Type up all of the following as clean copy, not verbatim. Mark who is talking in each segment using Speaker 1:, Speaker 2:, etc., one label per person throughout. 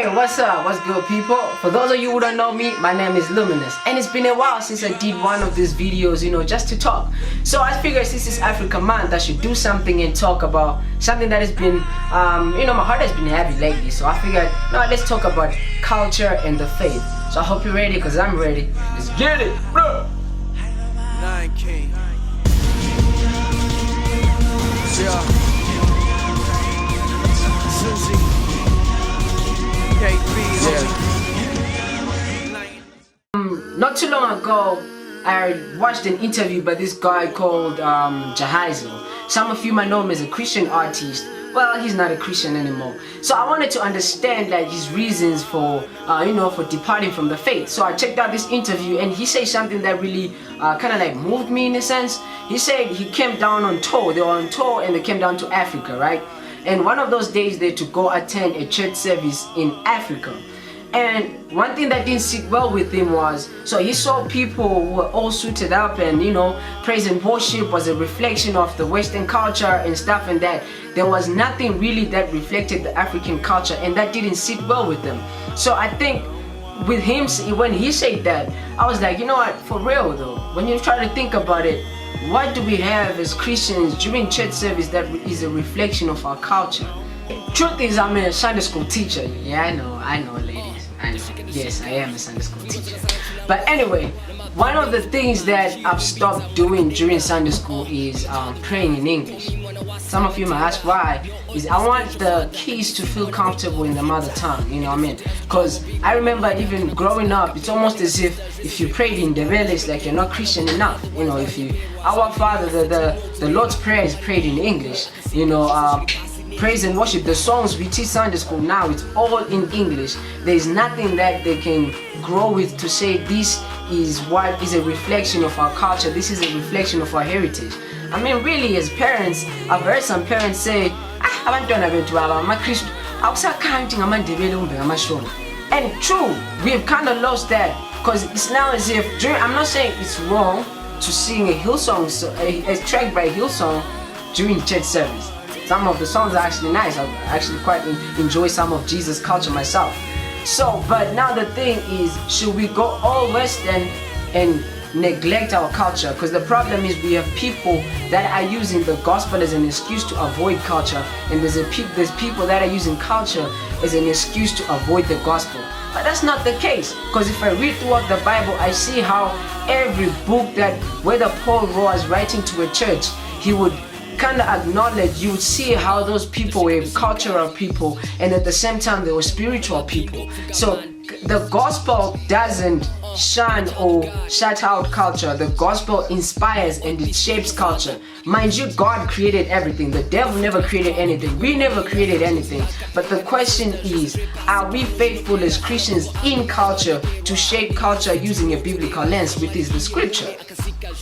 Speaker 1: Hey, what's up? What's good, people? For those of you who don't know me, my name is Luminous, and it's been a while since I did one of these videos, just to talk. So I figured since it's Africa Month, I should do something and talk about something that has been, my heart has been heavy lately. So I figured, no, let's talk about culture and the faith. So I hope you're ready, because I'm ready. Let's get it, bro!
Speaker 2: Nine King. Yeah. Susie.
Speaker 1: Not too long ago, I watched an interview by this guy called Jahizel. Some of you might know him as a Christian artist. Well, he's not a Christian anymore. So I wanted to understand his reasons for, for departing from the faith. So I checked out this interview, and he said something that really kind of moved me in a sense. He said he came down on tour. They were on tour and they came down to Africa, right? And one of those days they to go attend a church service in Africa. And one thing that didn't sit well with him was, so he saw people who were all suited up and, praise and worship was a reflection of the Western culture and stuff, and that there was nothing really that reflected the African culture, and that didn't sit well with them. So I think with him, when he said that, I was like, you know what, for real though, when you try to think about it, what do we have as Christians during church service that is a reflection of our culture? Truth is, I'm a Sunday school teacher. Yeah, I know, ladies. I know. Yes, I am a Sunday school teacher. But anyway, one of the things that I've stopped doing during Sunday school is praying in English. Some of you might ask why. Is I want the kids to feel comfortable in their mother tongue, Because I remember even growing up, it's almost as if you prayed in Ndebele, it's like you're not Christian enough. Our Father, the Lord's Prayer is prayed in English. Praise and worship, the songs we teach Sunday school now, it's all in English. There's nothing that they can grow with to say this is what is a reflection of our culture, this is a reflection of our heritage. Really, as parents, I've heard some parents say, abantwana bethu amakristu awusakanti ngamandebele kumbe ngamashona. And true, we've kind of lost that, because it's now as if, I'm not saying it's wrong to sing a Hillsong, a track by Hillsong during church service. Some of the songs are actually nice. I actually quite enjoy some of Jesus culture myself. So, but now the thing is, should we go all Western and neglect our culture? Because the problem is we have people that are using the gospel as an excuse to avoid culture, and there's people that are using culture as an excuse to avoid the gospel. But that's not the case, because if I read throughout the Bible, I see how every book that whether Paul was writing to a church, he would kind of acknowledge, you would see how those people were cultural people, and at the same time they were spiritual people. So the gospel doesn't shun or shut out culture. The gospel inspires and it shapes culture. Mind you, God created everything. The devil never created anything. We never created anything. But the question is, are we faithful as Christians in culture to shape culture using a biblical lens, which is the scripture?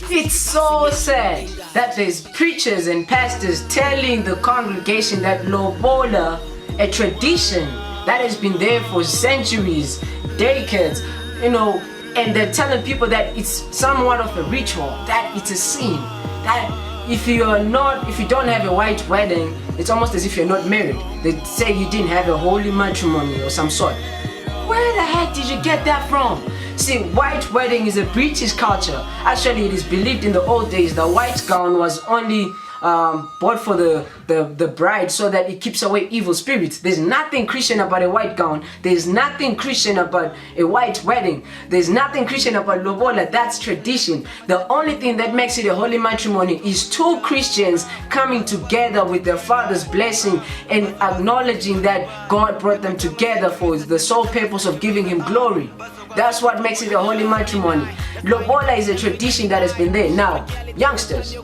Speaker 1: It's so sad that there's preachers and pastors telling the congregation that lobola, a tradition that has been there for centuries, decades, and they're telling people that it's somewhat of a ritual, that it's a sin, that if you don't have a white wedding, it's almost as if you're not married. They say you didn't have a holy matrimony or some sort. Where the heck did you get that from? See, white wedding is a British culture. Actually, it is believed in the old days the white gown was only bought for the bride so that it keeps away evil spirits. There's nothing Christian about a white gown. There's nothing Christian about a white wedding. There's nothing Christian about lobola. That's tradition. The only thing that makes it a holy matrimony is two Christians coming together with their Father's blessing and acknowledging that God brought them together for the sole purpose of giving Him glory. That's what makes it a holy matrimony. Lobola is a tradition that has been there. Now, youngsters,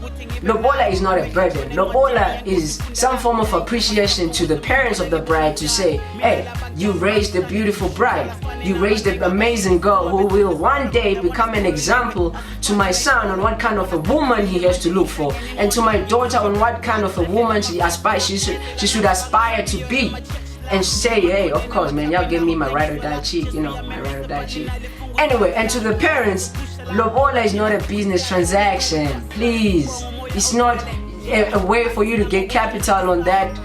Speaker 1: lobola is not a burden. Lobola is some form of appreciation to the parents of the bride to say, hey, you raised a beautiful bride. You raised an amazing girl who will one day become an example to my son on what kind of a woman he has to look for, and to my daughter on what kind of a woman she should aspire to be. And say, hey, of course, man, y'all give me my ride or die cheek, my ride or die cheek. Anyway, and to the parents, lobola is not a business transaction, please. It's not a way for you to get capital on that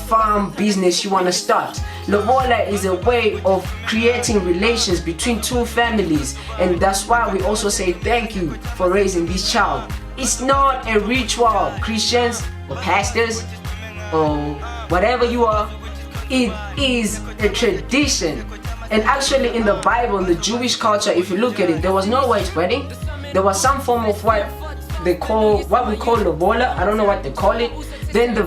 Speaker 1: farm business you want to start. Lobola is a way of creating relations between two families, and that's why we also say thank you for raising this child. It's not a ritual, Christians or pastors or whatever you are. It is a tradition. And actually in the Bible, in the Jewish culture, if you look at it, there was no white wedding. There was some form of what we call lobola. I don't know what they call it. Then the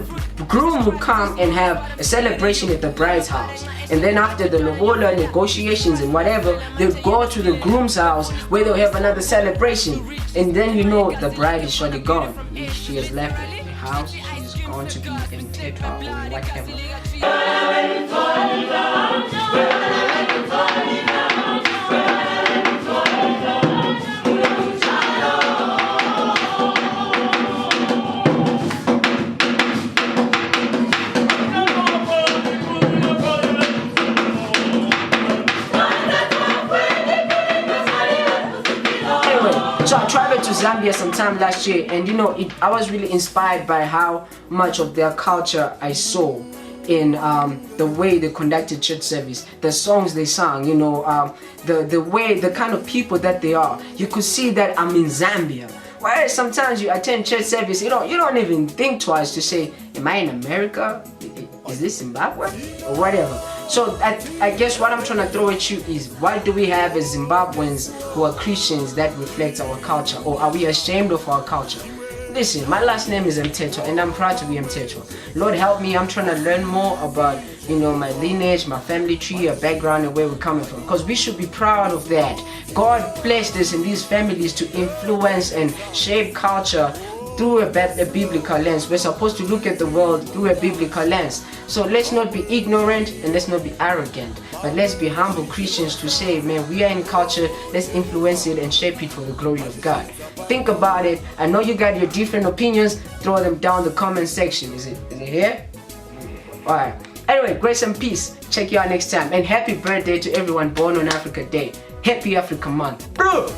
Speaker 1: groom would come and have a celebration at the bride's house. And then after the lobola negotiations and whatever, they'd go to the groom's house where they'll have another celebration. And then you know the bride is surely gone. If she has left the house, she's going to be in tetra or whatever. So I traveled to Zambia sometime last year, and I was really inspired by how much of their culture I saw in the way they conducted church service, the songs they sang, the way, the kind of people that they are. You could see that I'm in Zambia. Whereas sometimes you attend church service, you don't even think twice to say, am I in America? Is this Zimbabwe? Or whatever. So I guess what I'm trying to throw at you is, why do we have as Zimbabweans who are Christians that reflects our culture? Or are we ashamed of our culture? Listen, my last name is Mteto and I'm proud to be Mteto. Lord help me, I'm trying to learn more about my lineage, my family tree, our background and where we're coming from. Because we should be proud of that. God placed us in these families to influence and shape culture through a biblical lens. We're supposed to look at the world through a biblical lens. So let's not be ignorant and let's not be arrogant, but let's be humble Christians to say, man, we are in culture, let's influence it and shape it for the glory of God. Think about it. I know you got your different opinions, throw them down the comment section. Is it here? Alright. Anyway, grace and peace. Check you out next time. And happy birthday to everyone born on Africa Day. Happy Africa Month. Bro!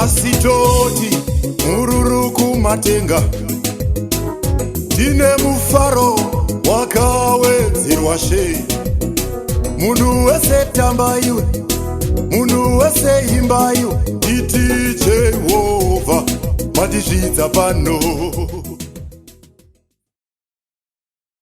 Speaker 3: Asitoti mururuku matenga tine mufaro wakawedzerwa shei. Munhu wese tambayiwe, munhu wese imbayiwe, iti Jehovha matizvidza pano.